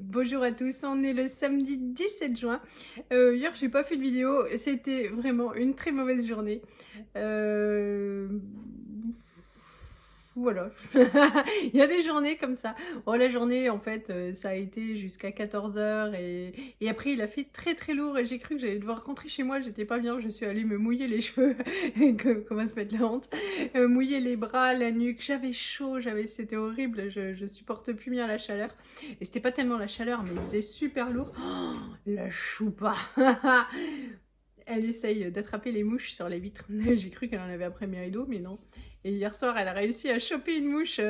Bonjour à tous, on est le samedi 17 juin. Hier, j'ai pas fait de vidéo, c'était vraiment une très mauvaise journée. Euh, Voilà, il y a des journées comme ça. Bon, la journée, en fait, ça a été jusqu'à 14 h et après, il a fait très très lourd et j'ai cru que j'allais devoir rentrer chez moi. J'étais pas bien, je suis allée me mouiller les cheveux, comment se mettre la honte, mouiller les bras, la nuque. J'avais chaud, c'était horrible. Je supporte plus bien la chaleur. Et c'était pas tellement la chaleur, mais il faisait super lourd. Oh, la choupa. Elle essaye d'attraper les mouches sur les vitres. J'ai cru qu'elle en avait après mes rideaux, mais non. Et hier soir, elle a réussi à choper une mouche.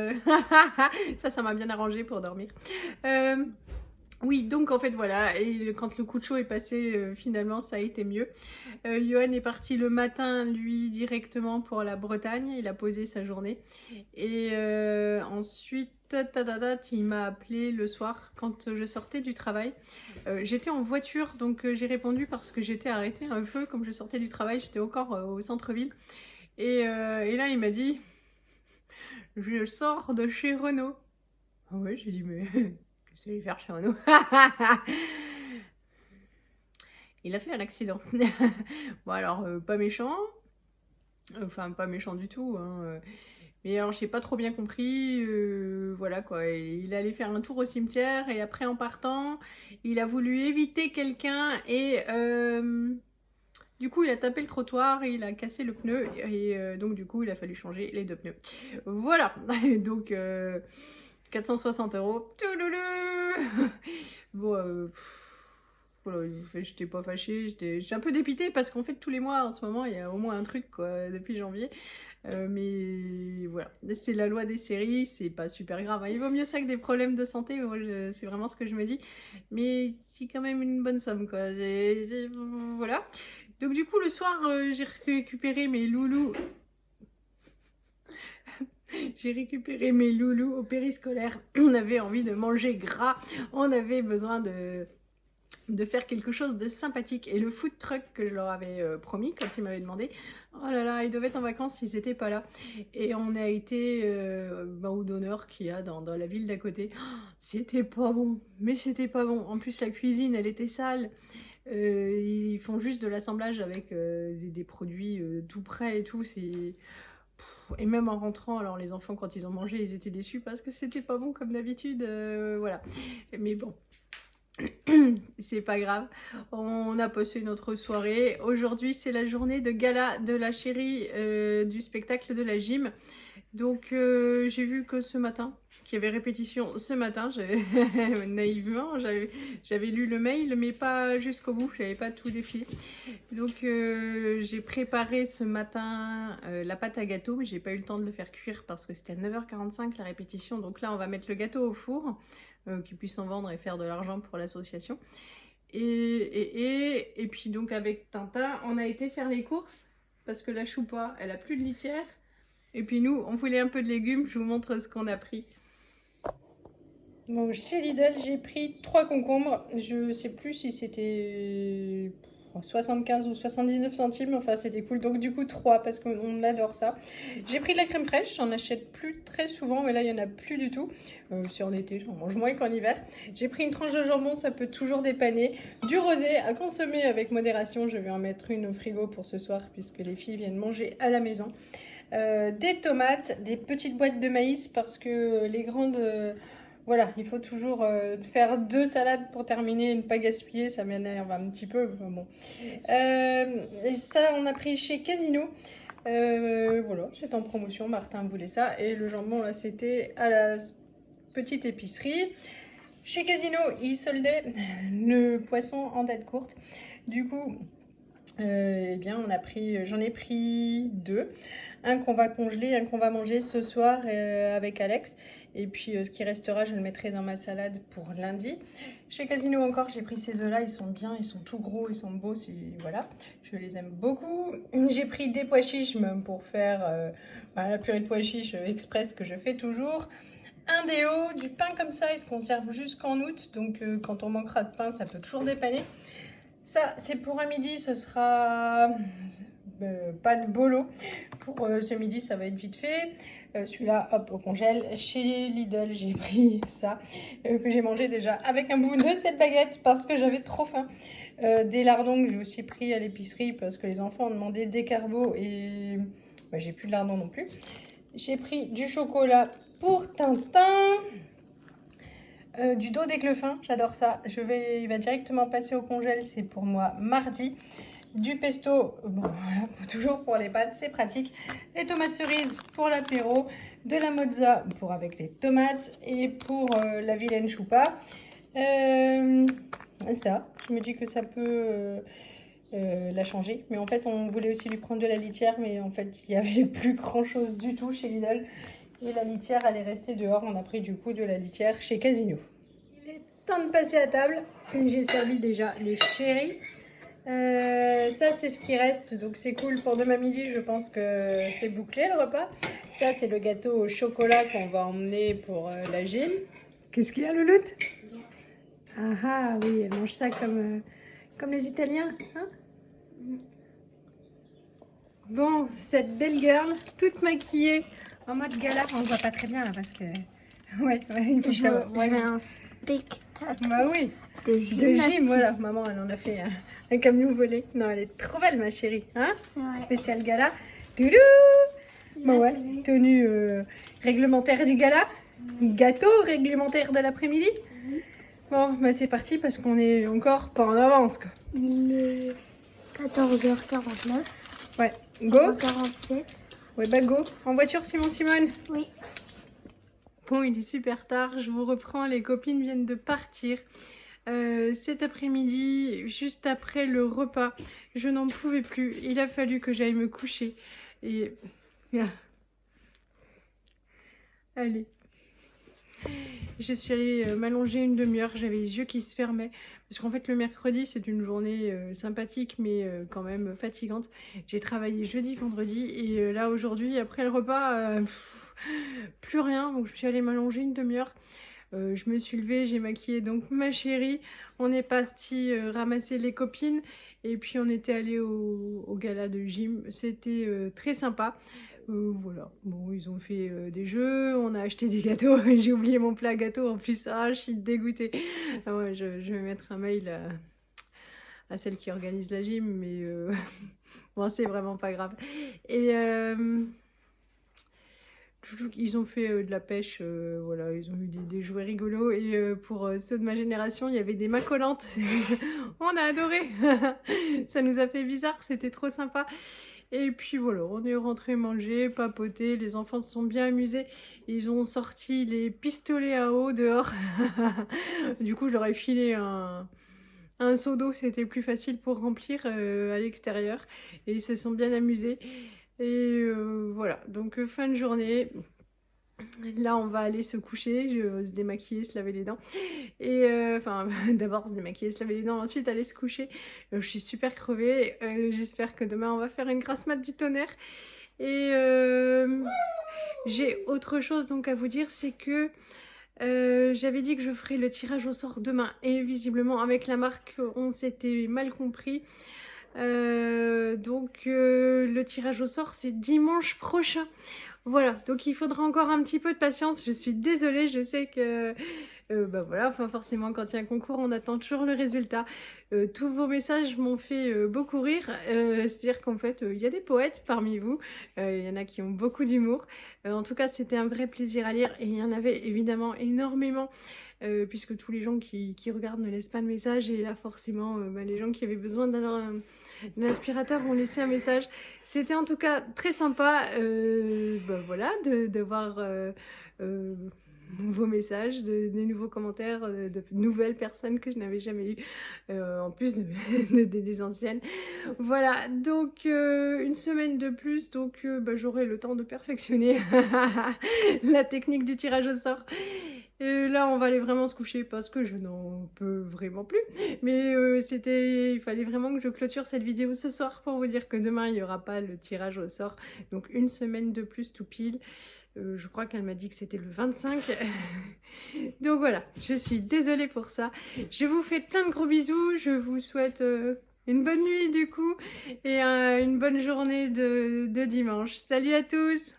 Ça m'a bien arrangé pour dormir. Euh, oui, donc en fait voilà, et quand le coup de chaud est passé, finalement ça a été mieux. Johan est parti le matin, lui, directement pour la Bretagne, il a posé sa journée. Et ensuite, il m'a appelé le soir quand je sortais du travail. J'étais en voiture, donc j'ai répondu parce que j'étais arrêtée un feu, comme je sortais du travail, j'étais encore au centre-ville. Et là, il m'a dit, je sors de chez Renault. Ah ouais, j'ai dit, mais qu'est-ce que tu vas faire chez Renault? Il a fait un accident. Bon alors, pas méchant, enfin pas méchant du tout, hein. Mais alors j'ai pas trop bien compris, voilà quoi. Et il allait faire un tour au cimetière et après en partant, il a voulu éviter quelqu'un et du coup il a tapé le trottoir et il a cassé le pneu et donc du coup il a fallu changer les deux pneus. Voilà, donc 460 €. Touloulou. Bon, voilà, j'étais pas fâchée, j'étais un peu dépitée parce qu'en fait tous les mois en ce moment il y a au moins un truc quoi depuis janvier. Mais voilà, c'est la loi des séries, c'est pas super grave, hein. Il vaut mieux ça que des problèmes de santé, moi c'est vraiment ce que je me dis. Mais c'est quand même une bonne somme quoi. Voilà. Donc du coup le soir j'ai récupéré mes loulous. J'ai récupéré mes loulous au périscolaire. On avait envie de manger gras, on avait besoin de faire quelque chose de sympathique. Et le food truck que je leur avais promis quand ils m'avaient demandé, oh là là, ils devaient être en vacances, ils n'étaient pas là. Et on a été au donneur qu'il y a dans la ville d'à côté. Oh, c'était pas bon, mais c'était pas bon. En plus, la cuisine, elle était sale. Ils font juste de l'assemblage avec des produits tout prêts et tout. Et même en rentrant, alors les enfants, quand ils ont mangé, ils étaient déçus parce que c'était pas bon comme d'habitude. Voilà. Mais bon. C'est pas grave, on a passé notre soirée. Aujourd'hui c'est la journée de gala de la chérie du spectacle de la gym. Donc j'ai vu que ce matin, qu'il y avait répétition ce matin, naïvement, j'avais lu le mail mais pas jusqu'au bout, j'avais pas tout défilé. Donc j'ai préparé ce matin la pâte à gâteau, mais j'ai pas eu le temps de le faire cuire parce que c'était à 9h45 la répétition. Donc là on va mettre le gâteau au four, qu'ils puissent en vendre et faire de l'argent pour l'association. Et puis donc avec Tintin, on a été faire les courses parce que la choupa, elle a plus de litière. Et puis nous, on voulait un peu de légumes, je vous montre ce qu'on a pris. Bon, chez Lidl, j'ai pris 3 concombres. Je sais plus si c'était 75 ou 79 centimes. Enfin, c'était cool. Donc, du coup, 3 parce qu'on adore ça. J'ai pris de la crème fraîche. J'en achète plus très souvent, mais là, il n'y en a plus du tout. C'est en été, j'en mange moins qu'en hiver. J'ai pris une tranche de jambon, ça peut toujours dépanner. Du rosé à consommer avec modération. Je vais en mettre une au frigo pour ce soir puisque les filles viennent manger à la maison. Des tomates, des petites boîtes de maïs parce que les grandes... voilà, il faut toujours faire 2 salades pour terminer et ne pas gaspiller, ça m'énerve un petit peu. Enfin bon. Et ça, on a pris chez Casino. Voilà, c'est en promotion, Martin voulait ça. Et le jambon, là, c'était à la petite épicerie. Chez Casino, ils soldaient le poisson en date courte. Du coup, eh bien, j'en ai pris 2. Un qu'on va congeler, un qu'on va manger ce soir avec Alex. Et puis ce qui restera, je le mettrai dans ma salade pour lundi. Chez Casino encore, j'ai pris ces œufs-là. Ils sont bien, ils sont tout gros, ils sont beaux. Voilà, je les aime beaucoup. J'ai pris des pois chiches même pour faire la purée de pois chiches express que je fais toujours. Un déo, du pain comme ça, il se conserve jusqu'en août. Donc quand on manquera de pain, ça peut toujours dépanner. Ça, c'est pour un midi, ce sera pas de bolo. Pour ce midi, ça va être vite fait. Celui-là, hop, au congèle. Chez Lidl, j'ai pris ça, que j'ai mangé déjà avec un bout de cette baguette parce que j'avais trop faim. Des lardons que j'ai aussi pris à l'épicerie parce que les enfants ont demandé des carbos et bah, j'ai plus de lardons non plus. J'ai pris du chocolat pour Tintin. Du dos d'éclefin, j'adore ça. Il va directement passer au congèle, c'est pour moi mardi. Du pesto, bon voilà, toujours pour les pâtes, c'est pratique. Les tomates cerises pour l'apéro, de la mozza pour avec les tomates et pour la vilaine choupa. Ça, je me dis que ça peut la changer. Mais en fait, on voulait aussi lui prendre de la litière, mais en fait, il n'y avait plus grand chose du tout chez Lidl. Et la litière, elle est restée dehors. On a pris du coup de la litière chez Casino. Il est temps de passer à table. J'ai servi déjà les chéris. Ça, c'est ce qui reste. Donc, c'est cool pour demain midi. Je pense que c'est bouclé le repas. Ça, c'est le gâteau au chocolat qu'on va emmener pour la gym. Qu'est-ce qu'il y a, Louloute? Ah ah, oui, elle mange ça comme les Italiens. Hein? Bon, cette belle girl, toute maquillée, en mode gala. On ne voit pas très bien là parce que... Ouais, il faut savoir. Je vais un spectacle Bah oui, de de gymnastique. gym, voilà. Maman, elle en a fait un camion volé. Non, elle est trop belle, ma chérie. Hein? Ouais. Spécial gala. Toulou! Bon, ouais, tenue réglementaire du gala. Gâteau réglementaire de l'après-midi. Bon, bah c'est parti parce qu'on est encore pas en avance, quoi. Il est 14h49. Ouais, go. 47. Ouais, bah go. En voiture, Simone. Oui. Bon, il est super tard, je vous reprends, les copines viennent de partir. Cet après-midi, juste après le repas, je n'en pouvais plus. Il a fallu que j'aille me coucher. Et... Allez. Je suis allée m'allonger une demi-heure, j'avais les yeux qui se fermaient. Parce qu'en fait, le mercredi, c'est une journée sympathique, mais quand même fatigante. J'ai travaillé jeudi, vendredi, et là, aujourd'hui, après le repas, plus rien. Donc, je suis allée m'allonger une demi-heure. Je me suis levée, j'ai maquillé donc ma chérie. On est parti ramasser les copines. Et puis, on était allé au gala de gym. C'était très sympa. Voilà, bon, ils ont fait des jeux, on a acheté des gâteaux, j'ai oublié mon plat gâteau en plus, ah, je suis dégoûtée. Ah ouais, je vais mettre un mail à celle qui organise la gym, mais bon, c'est vraiment pas grave. Et ils ont fait de la pêche, voilà, ils ont eu des jouets rigolos, et pour ceux de ma génération, il y avait des mains collantes. On a adoré. Ça nous a fait bizarre, c'était trop sympa. Et puis voilà, on est rentré manger, papoter, les enfants se sont bien amusés. Ils ont sorti les pistolets à eau dehors. Du coup, je leur ai filé un seau d'eau, c'était plus facile pour remplir à l'extérieur. Et ils se sont bien amusés. Et voilà, donc fin de journée. Là, on va aller se coucher, se démaquiller, se laver les dents. Et enfin, d'abord se démaquiller, se laver les dents, ensuite aller se coucher. Je suis super crevée. J'espère que demain, on va faire une grasse mat du tonnerre. Et j'ai autre chose donc à vous dire, c'est que j'avais dit que je ferais le tirage au sort demain. Et visiblement, avec la marque, on s'était mal compris. Donc, le tirage au sort, c'est dimanche prochain. Voilà, donc il faudra encore un petit peu de patience. Je suis désolée, je sais que bah voilà, enfin forcément quand il y a un concours, on attend toujours le résultat. Tous vos messages m'ont fait beaucoup rire. C'est-à-dire qu'en fait, il y a des poètes parmi vous. Il y en a qui ont beaucoup d'humour. En tout cas, c'était un vrai plaisir à lire et il y en avait évidemment énormément. Puisque tous les gens qui regardent ne laissent pas de message, et là forcément bah, les gens qui avaient besoin d'un aspirateur ont laissé un message. C'était en tout cas très sympa bah, voilà, de voir vos messages, des nouveaux commentaires, de nouvelles personnes que je n'avais jamais eues, en plus des anciennes. Voilà, donc une semaine de plus, donc bah, j'aurai le temps de perfectionner la technique du tirage au sort. Et là, on va aller vraiment se coucher parce que je n'en peux vraiment plus. Mais il fallait vraiment que je clôture cette vidéo ce soir pour vous dire que demain, il n'y aura pas le tirage au sort. Donc une semaine de plus tout pile. Je crois qu'elle m'a dit que c'était le 25. Donc voilà, je suis désolée pour ça. Je vous fais plein de gros bisous. Je vous souhaite une bonne nuit du coup et une bonne journée de dimanche. Salut à tous!